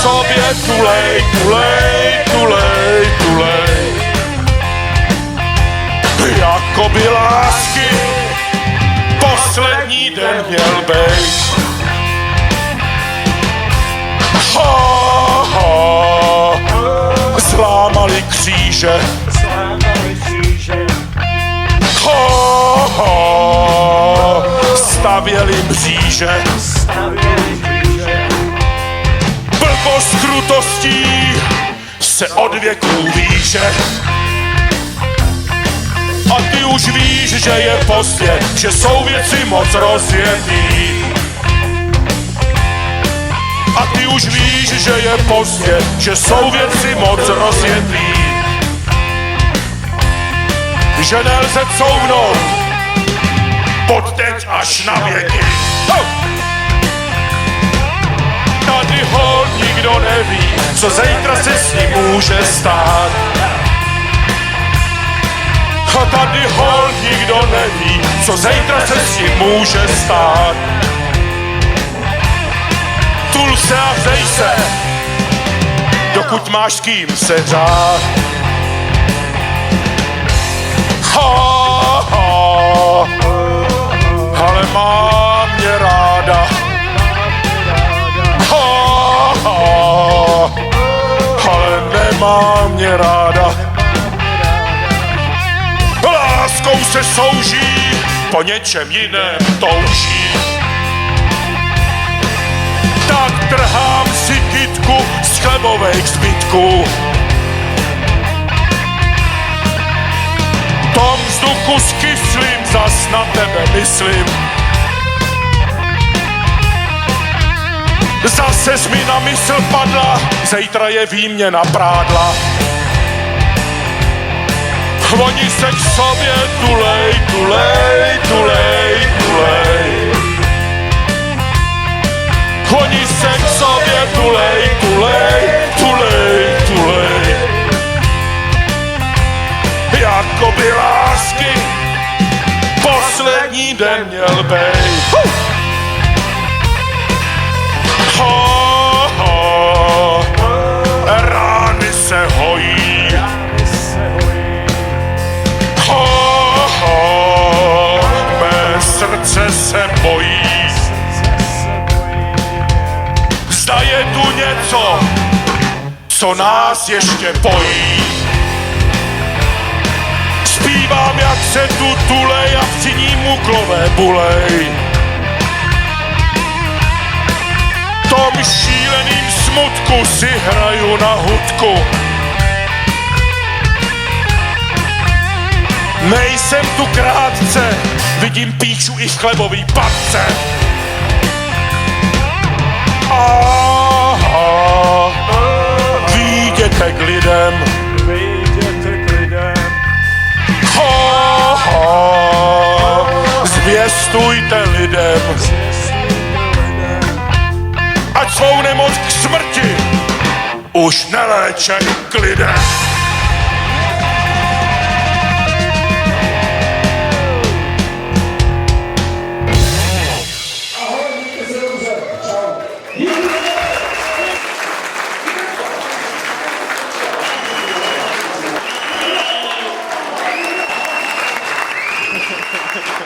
sobě tulej, tulej, tulej, tulej. Jakoby lásky poslední den měl bejt. Ha, ha, zlámali kříže. Ha, ha, stavěli mříže. Blbost krutostí se od věků víže. A ty už víš, že je pozdě, že jsou věci moc rozjetý. A ty už víš, že je pozdě, že jsou věci moc rozjetý. Že nelze couvnout pod teď až na věky. Tady ho nikdo neví, co zítra se s ním může stát. A tady hol nikdo neví, co zítra se s ním může stát. Tul se a hřej se, dokud máš s kým se řád. Ha, ha, ale má mě ráda. Ha, ha, ale nemá mě ráda. Láskou se souží, po něčem jiném touží. Tak trhám si kytku z chlebových zbytků. Tom vzduchu s kyslým zas na tebe myslím. Zase mi na mysl padla, zítra je výměna prádla. Oni se k sobě tulej, tulej, tulej, tulej. Oni se k sobě tulej, tulej, tulej, tulej. Jakoby lásky poslední den měl bejt. Ha, ha, rány se hojí. Ha, ha, mé srdce se bojí. Zda je tu něco, co nás ještě pojí. Zpívám, jak se tu tulej a při ní muklové bulej. Tom šíleným smutku si hraju na hudku. Nejsem tu krátce, vidím píču i chlebový patce. Aha, výjděte k lidem. Ha, ha, zvěstujte lidem. Ať svou nemoc k smrti už neléčej k lidem. Ha ha ha.